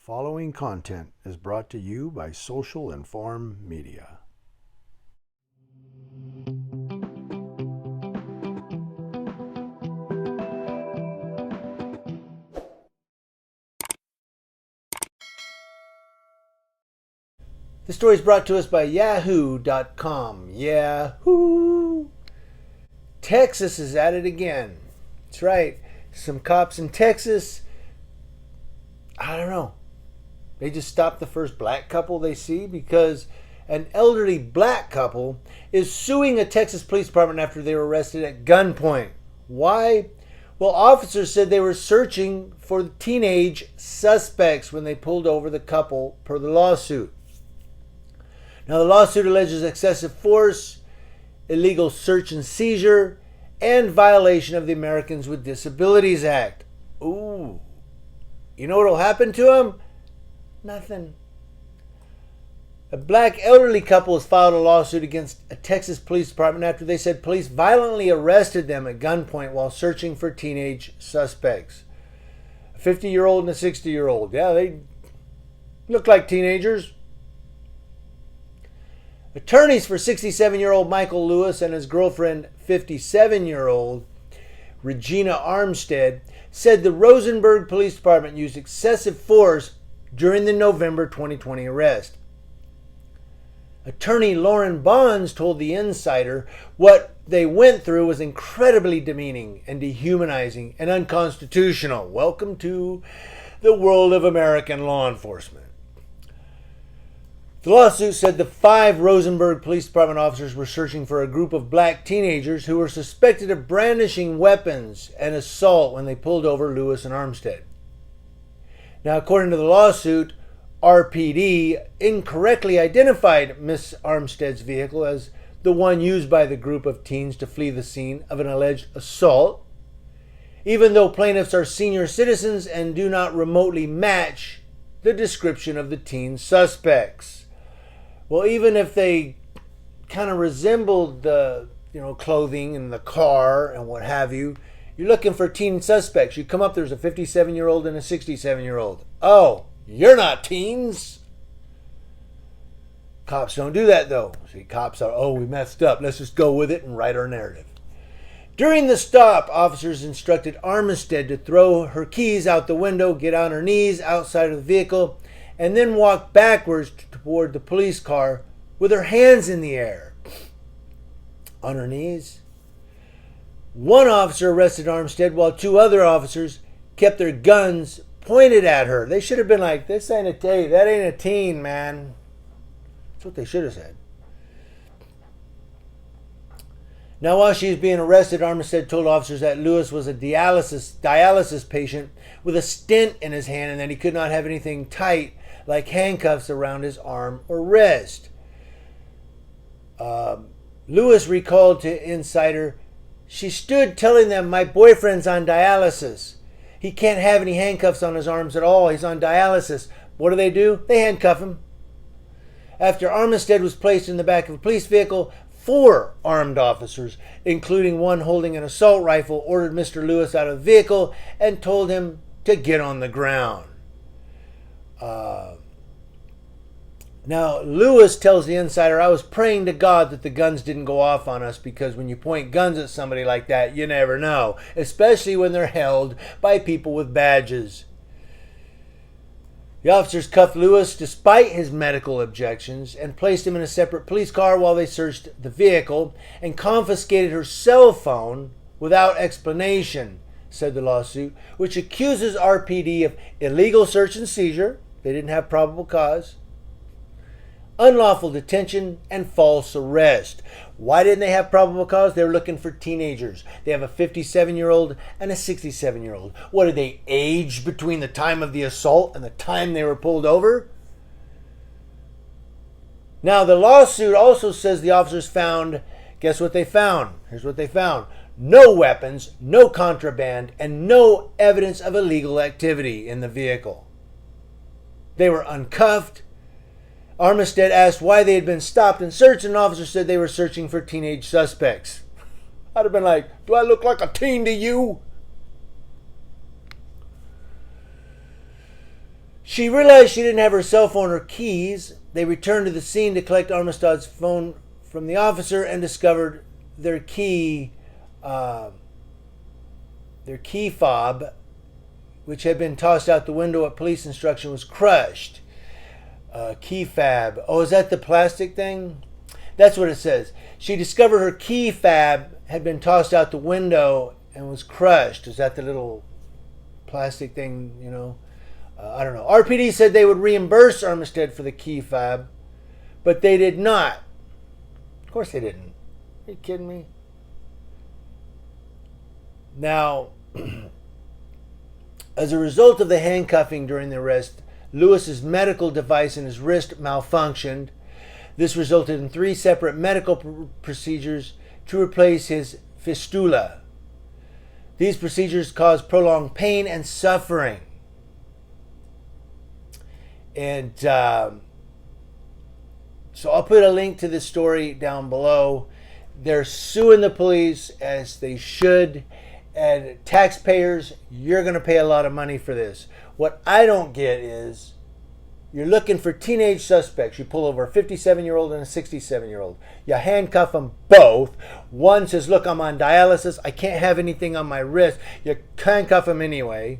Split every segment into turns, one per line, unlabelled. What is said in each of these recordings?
following content is brought to you by Social Inform Media. The story is brought to us by Yahoo.com. Yahoo! Texas is at it again. That's right. Some cops in Texas, I don't know. They just stopped the first black couple they see because an elderly black couple is suing a Texas police department after they were arrested at gunpoint. Why? Well, officers said they were searching for teenage suspects when they pulled over the couple per the lawsuit. Now, the lawsuit alleges excessive force, illegal search and seizure, and violation of the Americans with Disabilities Act. Ooh. You know what'll happen to them? Nothing. A black elderly couple has filed a lawsuit against a Texas police department after they said police violently arrested them at gunpoint while searching for teenage suspects. A 50-year-old and a 60-year-old. Yeah, they look like teenagers. Attorneys for 67-year-old Michael Lewis and his girlfriend, 57-year-old Regina Armstead, said the Rosenberg Police Department used excessive force during the November 2020 arrest. Attorney Lauren Bonds told The Insider what they went through was incredibly demeaning and dehumanizing and unconstitutional. Welcome to the world of American law enforcement. The lawsuit said the 5 Rosenberg Police Department officers were searching for a group of black teenagers who were suspected of brandishing weapons and assault when they pulled over Lewis and Armstead. Now, according to the lawsuit, RPD incorrectly identified Miss Armstead's vehicle as the one used by the group of teens to flee the scene of an alleged assault, even though plaintiffs are senior citizens and do not remotely match the description of the teen suspects. Well, even if they kind of resembled the, clothing and the car and what have you, you're looking for teen suspects. You come up, there's a 57-year-old and a 67-year-old. Oh, you're not teens. Cops don't do that, though. See, cops are, we messed up. Let's just go with it and write our narrative. During the stop, officers instructed Armstead to throw her keys out the window, get on her knees outside of the vehicle, and then walk backwards toward the police car with her hands in the air. On her knees. One officer arrested Armstead while 2 other officers kept their guns pointed at her. They should have been like, this ain't a teen. That ain't a teen, man. That's what they should have said. Now, while she was being arrested, Armstead told officers that Lewis was a dialysis patient with a stent in his hand and that he could not have anything tight like handcuffs around his arm or wrist. Lewis recalled to Insider, she stood telling them, my boyfriend's on dialysis. He can't have any handcuffs on his arms at all. He's on dialysis. What do? They handcuff him. After Armstead was placed in the back of a police vehicle, 4 armed officers, including one holding an assault rifle, ordered Mr. Lewis out of the vehicle and told him to get on the ground. Now, Lewis tells The Insider, I was praying to God that the guns didn't go off on us because when you point guns at somebody like that, you never know, especially when they're held by people with badges. The officers cuffed Lewis despite his medical objections and placed him in a separate police car while they searched the vehicle and confiscated her cell phone without explanation, said the lawsuit, which accuses RPD of illegal search and seizure. They didn't have probable cause. Unlawful detention and false arrest. Why didn't they have probable cause? They were looking for teenagers. They have a 57-year-old and a 67-year-old. What did they age between the time of the assault and the time they were pulled over? Now, the lawsuit also says the officers found, guess what they found? Here's what they found. No weapons, no contraband, and no evidence of illegal activity in the vehicle. They were uncuffed. Armstead asked why they had been stopped and searched, and an officer said they were searching for teenage suspects. I'd have been like, do I look like a teen to you? She realized she didn't have her cell phone or keys. They returned to the scene to collect Armistad's phone from the officer and discovered their key fob, which had been tossed out the window at police instruction, was crushed. Key fob. Oh, is that the plastic thing? That's what it says. She discovered her key fob had been tossed out the window and was crushed. Is that the little plastic thing, you know? I don't know. RPD said they would reimburse Armistead for the key fob, but they did not. Of course they didn't. Are you kidding me? Now, as a result of the handcuffing during the arrest, Lewis's medical device in his wrist malfunctioned. This resulted in 3 separate medical procedures to replace his fistula. These procedures caused prolonged pain and suffering. And so I'll put a link to this story down below. They're suing the police, as they should. And taxpayers, you're going to pay a lot of money for this. What I don't get is, you're looking for teenage suspects. You pull over a 57-year-old and a 67-year-old. You handcuff them both. One says, look, I'm on dialysis. I can't have anything on my wrist. You handcuff them anyway.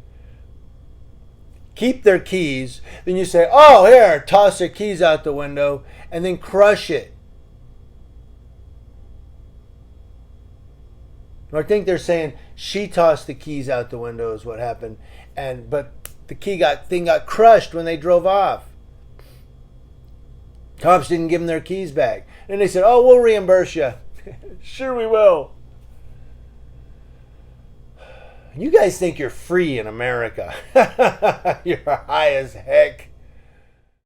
Keep their keys. Then you say, oh, here, toss their keys out the window, and then crush it. I think they're saying she tossed the keys out the window is what happened. But the thing got crushed when they drove off. Cops didn't give them their keys back. And they said, oh, we'll reimburse you. Sure we will. You guys think you're free in America. You're high as heck.